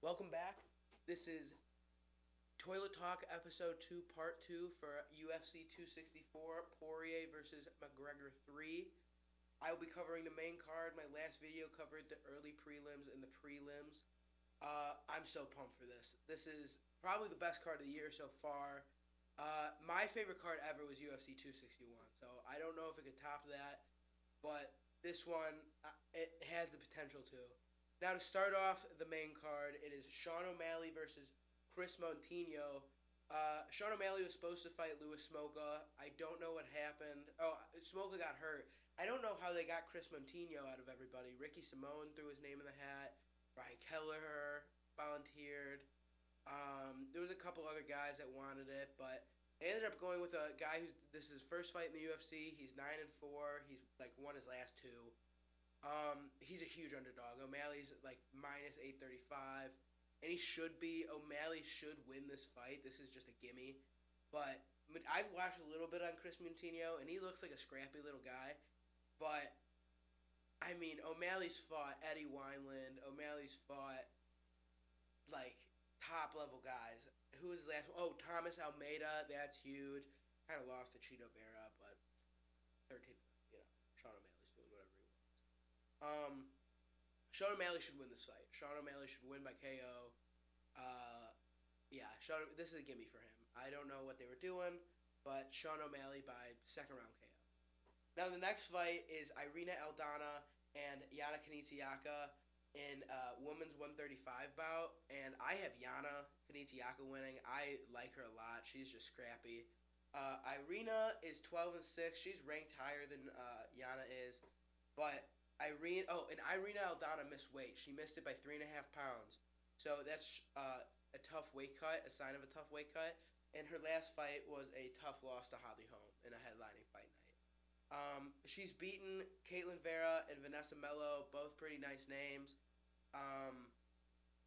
Welcome back. This is Toilet Talk Episode 2, Part 2 for UFC 264, Poirier versus McGregor 3. I will be covering the main card. My last video covered the early prelims and the prelims. I'm so pumped for this. This is probably the best card of the year so far. My favorite card ever was UFC 261, so I don't know if it could top that, but this one, it has the potential to. Now, to start off the main card, it is Sean O'Malley versus Chris Montinho. Sean O'Malley was supposed to fight Louis Smolka. I don't know what happened. Oh, Smolka got hurt. I don't know how they got Chris Montinho out of everybody. Ricky Simone threw his name in the hat. Brian Kelleher volunteered. There was a couple other guys that wanted it, but they ended up going with a guy who's this is his first fight in the UFC. He's 9-4. He's like won his last two. He's a huge underdog. O'Malley's like minus 835, and he should be. O'Malley should win this fight. This is just a gimme. But I've watched a little bit on Chris Montinho, and he looks like a scrappy little guy. But I mean, O'Malley's fought Eddie Wineland. O'Malley's fought like top level guys. Who was the last? Oh, Thomas Almeida. That's huge. Kind of lost to Cheeto Vera, but 13th. You know, Sean O'Malley's doing whatever he wants. Sean O'Malley should win this fight. Sean O'Malley should win by KO. Yeah, this is a gimme for him. I don't know what they were doing, but Sean O'Malley by second round KO. Now the next fight is Irina Aldana and Yana Kanesiaka in women's 135 bout, and I have Yana Kanesiaka winning. I like her a lot. She's just scrappy. Irina is 12-6. She's ranked higher than Yana is, but Irina Aldana missed weight. She missed it by 3.5 pounds. So that's a tough weight cut, a sign of a tough weight cut. And her last fight was a tough loss to Holly Holm in a headlining fight night. She's beaten Caitlin Vera and Vanessa Mello, both pretty nice names.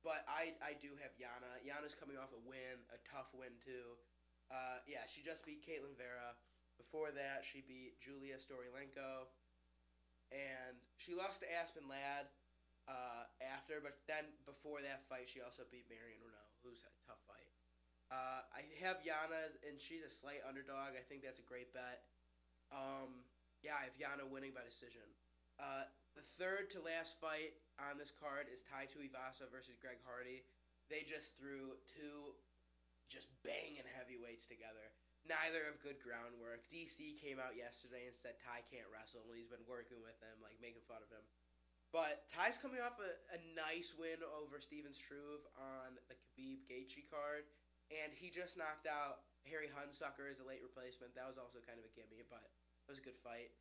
But I do have Yana. Yana's coming off a win, a tough win too. Yeah, she just beat Caitlin Vera. Before that, she beat Julia Storilenko. And she lost to Aspen Ladd after, but then before that fight, she also beat Marion Renault, who's a tough fight. I have Yana, and she's a slight underdog. I think that's a great bet. Yeah, I have Yana winning by decision. The third to last fight on this card is Tai Tuivasa versus Greg Hardy. They just threw two just banging heavyweights together. Neither have good groundwork. DC came out yesterday and said Tai can't wrestle when he's been working with him, like making fun of him. But Ty's coming off a nice win over Steven Struve on the Khabib Gaethje card, and he just knocked out Harry Hunsucker as a late replacement. That was also kind of a gimme, but it was a good fight.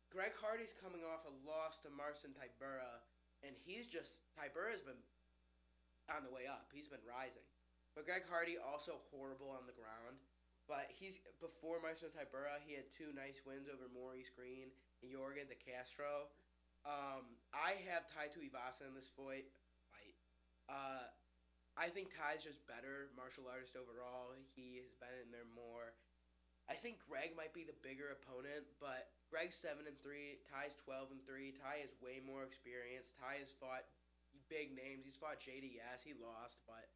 Greg Hardy's coming off a loss to Marcin Tybura, and Tybura's been on the way up. He's been rising. But Greg Hardy also horrible on the ground. But before Marcin Tybura, he had two nice wins over Maurice Green and Jorgen De Castro. I have Tai Tuivasa in this fight. I think Ty's just better martial artist overall. He has been in there more. I think Greg might be the bigger opponent, but Greg's 7-3, Ty's 12-3. Ty has way more experience. Ty has fought big names. He's fought JDS. He lost, but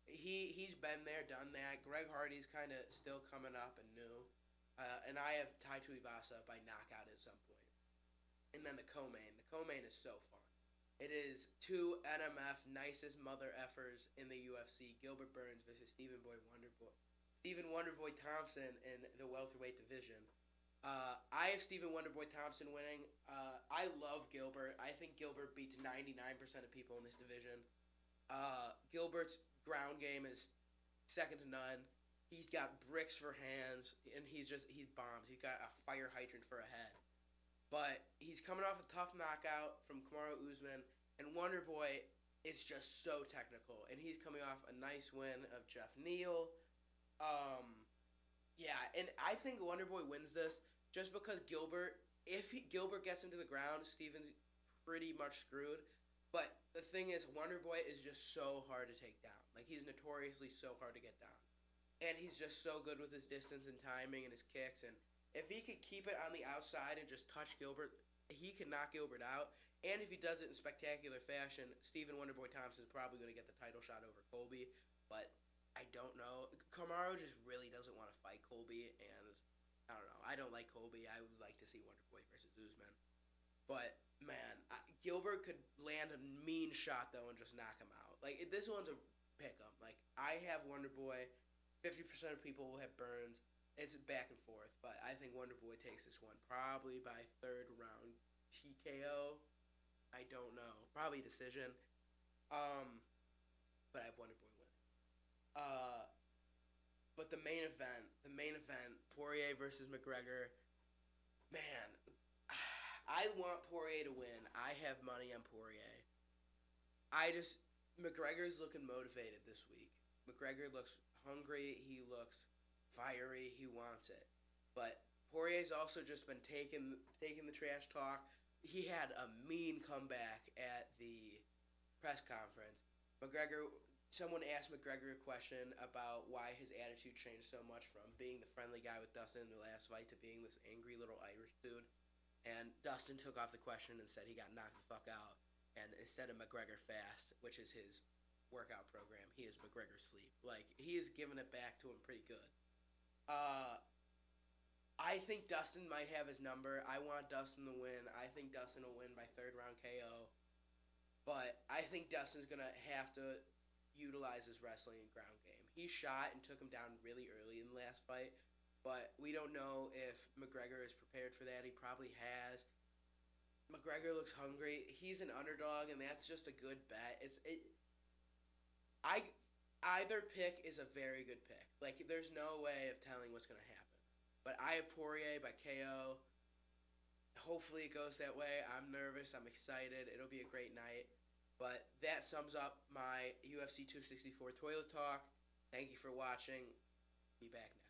he's been there, done that. Greg Hardy's kind of still coming up and new. And I have Tai Tuivasa by knockout at some point. And then the co-main. The co-main is so fun. It is two NMF nicest mother effers in the UFC. Gilbert Burns versus Stephen Wonderboy Thompson in the welterweight division. I have Stephen Wonderboy Thompson winning. I love Gilbert. I think Gilbert beats 99% of people in this division. Gilbert's ground game is second to none. He's got bricks for hands, and he bombs. He's got a fire hydrant for a head. But he's coming off a tough knockout from Kamaru Usman, and Wonderboy is just so technical. And he's coming off a nice win of Jeff Neal. Yeah, and I think Wonderboy wins this just because Gilbert gets him to the ground, Steven's pretty much screwed. But the thing is, Wonderboy is just so hard to take down. Like, he's notoriously so hard to get down. And he's just so good with his distance and timing and his kicks. And if he could keep it on the outside and just touch Gilbert, he can knock Gilbert out. And if he does it in spectacular fashion, Stephen Wonderboy Thompson is probably going to get the title shot over Colby. But I don't know. Kamaru just really doesn't want to fight Colby, and I don't know. I don't like Colby. I would like to see Wonderboy versus Usman. But man, Gilbert could land a mean shot though and just knock him out. Like this one's a pick 'em. Like I have Wonderboy. 50% of people will have Burns. It's back and forth, but I think Wonderboy takes this one probably by third round TKO. I don't know, probably decision. But I have Wonderboy winning. But the main event, Poirier versus McGregor. Man, I want Poirier to win. I have money on Poirier. McGregor's looking motivated this week. McGregor looks hungry. He looks fiery. He wants it. But Poirier's also just been taking the trash talk. He had a mean comeback at the press conference. Someone asked McGregor a question about why his attitude changed so much from being the friendly guy with Dustin in the last fight to being this angry little Irish dude. And Dustin took off the question and said he got knocked the fuck out. And instead of McGregor Fast, which is his workout program, he is McGregor Sleep. Like, he is giving it back to him pretty good. I think Dustin might have his number. I want Dustin to win. I think Dustin will win by third round KO. But I think Dustin's going to have to utilize his wrestling and ground game. He shot and took him down really early in the last fight, but we don't know if McGregor is prepared for that. He probably has. McGregor looks hungry. He's an underdog, and that's just a good bet. Either pick is a very good pick. Like, there's no way of telling what's going to happen. But I have Poirier by KO. Hopefully it goes that way. I'm nervous. I'm excited. It'll be a great night. But that sums up my UFC 264 Toilet Talk. Thank you for watching. Be back next.